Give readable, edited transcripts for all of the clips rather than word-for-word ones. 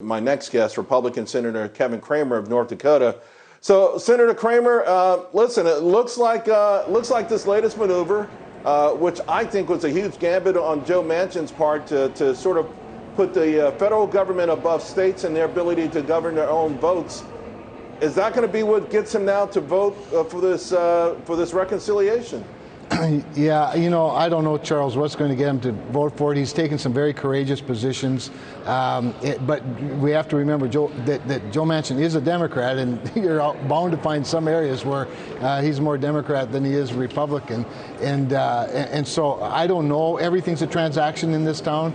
My next guest, Republican Senator Kevin Cramer of North Dakota. So, Senator Cramer, listen, it looks like this latest maneuver, which I think was a huge gambit on Joe Manchin's part to sort of put the federal government above states and their ability to govern their own votes. Is that going to be what gets him now to vote for this reconciliation? Yeah, you know, I don't know, Charles, what's going to get him to vote for it. He's taken some very courageous positions, but we have to remember that Joe Manchin is a Democrat, and you're bound to find some areas where he's more Democrat than he is Republican, and so I don't know. Everything's a transaction in this town,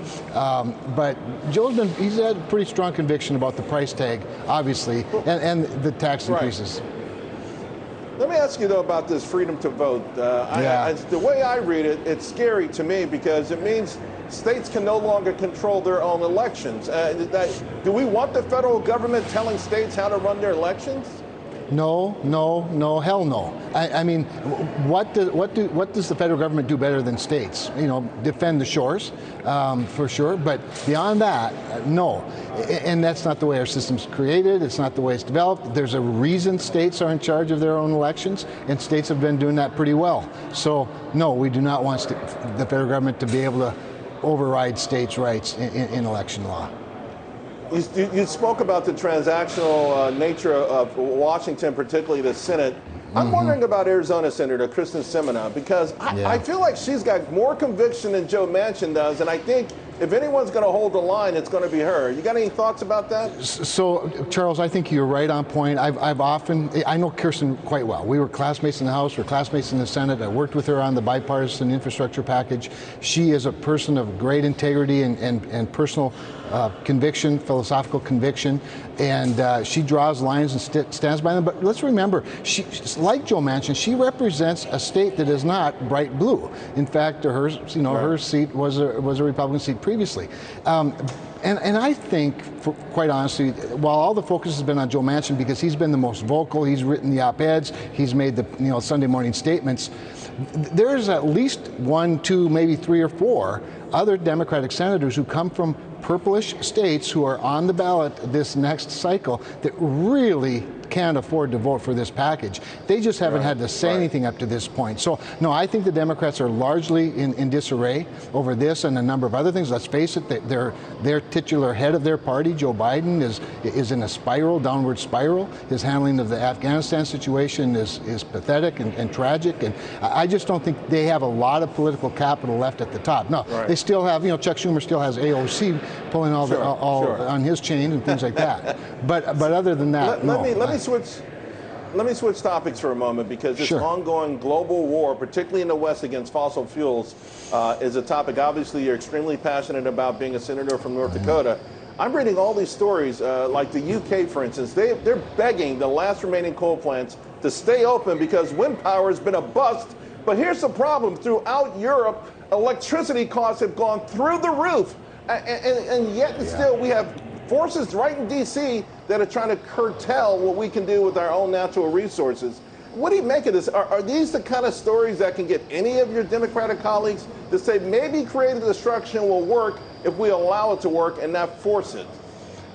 but he's had a pretty strong conviction about the price tag, obviously, and the tax increases. Right. Let me ask you, though, about this freedom to vote. The way I read it, it's scary to me because it means states can no longer control their own elections. Do we want the federal government telling states how to run their elections? No, hell no. I mean, what does the federal government do better than states? You know, defend the shores, for sure. But beyond that, no. And that's not the way our system's created. It's not the way it's developed. There's a reason states are in charge of their own elections, and states have been doing that pretty well. So, no, we do not want the federal government to be able to override states' rights in election law. You spoke about the transactional nature of Washington, particularly the Senate. I'm wondering about Arizona Senator Kirsten Gillibrand because I feel like she's got more conviction than Joe Manchin does, and I think if anyone's going to hold the line, it's going to be her. You got any thoughts about that? So, Charles, I think you're right on point. I know Kirsten quite well. We were classmates in the House, we're classmates in the Senate. I worked with her on the bipartisan infrastructure package. She is a person of great integrity and personal conviction, philosophical conviction, and she draws lines and stands by them. But let's remember, like Joe Manchin, she represents a state that is not bright blue. In fact, her seat was a Republican seat previously. And I think, quite honestly, while all the focus has been on Joe Manchin because he's been the most vocal, he's written the op-eds, he's made the Sunday morning statements, there's at least 1, 2, maybe 3 or 4 other Democratic senators who come from purplish states who are on the ballot this next cycle that really can't afford to vote for this package. They just haven't had to say anything up to this point. So, no, I think the Democrats are largely in disarray over this and a number of other things. Let's face it, their titular head of their party, Joe Biden, is in a downward spiral. His handling of the Afghanistan situation is pathetic and tragic, and I just don't think they have a lot of political capital left at the top. No, they still have, Chuck Schumer still has AOC pulling all on his chain and things like that. But other than that, Let me switch topics for a moment because this ongoing global war, particularly in the West against fossil fuels, is a topic obviously you're extremely passionate about being a senator from North Dakota. I'm reading all these stories, like the UK, for instance. They're begging the last remaining coal plants to stay open because wind power has been a bust. But here's the problem. Throughout Europe, electricity costs have gone through the roof. And yet still we have forces right in D.C. that are trying to curtail what we can do with our own natural resources. What do you make of this? Are these the kind of stories that can get any of your Democratic colleagues to say maybe creative destruction will work if we allow it to work and not force it?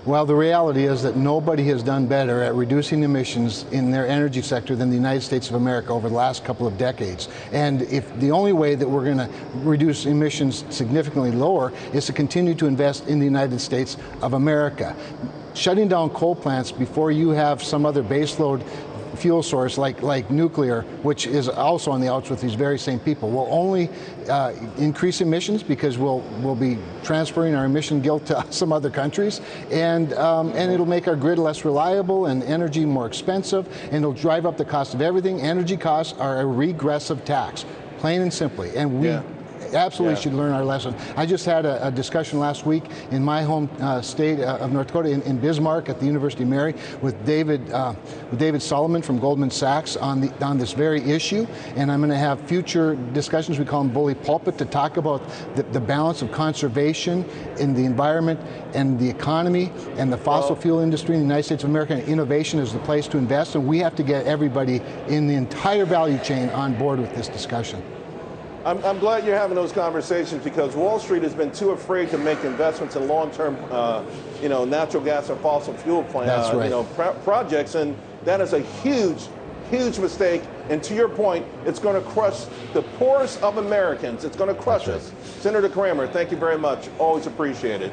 Well, the reality is that nobody has done better at reducing emissions in their energy sector than the United States of America over the last couple of decades. And if the only way that we're going to reduce emissions significantly lower is to continue to invest in the United States of America. Shutting down coal plants before you have some other baseload fuel source like nuclear, which is also on the outs with these very same people, will only increase emissions because we'll be transferring our emission guilt to some other countries, and it'll make our grid less reliable and energy more expensive, and it'll drive up the cost of everything. Energy costs are a regressive tax, plain and simply, and we absolutely should learn our lesson. I just had a discussion last week in my home state of North Dakota, in Bismarck at the University of Mary, with David Solomon from Goldman Sachs on this very issue, and I'm going to have future discussions. We call them bully pulpit, to talk about the balance of conservation in the environment and the economy and the fossil fuel industry in the United States of America. And innovation is the place to invest, and we have to get everybody in the entire value chain on board with this discussion. I'm glad you're having those conversations because Wall Street has been too afraid to make investments in long-term, natural gas and fossil fuel projects, and that is a huge mistake. And to your point, it's going to crush the poorest of Americans. It's going to crush us. Senator Cramer, thank you very much. Always appreciate it.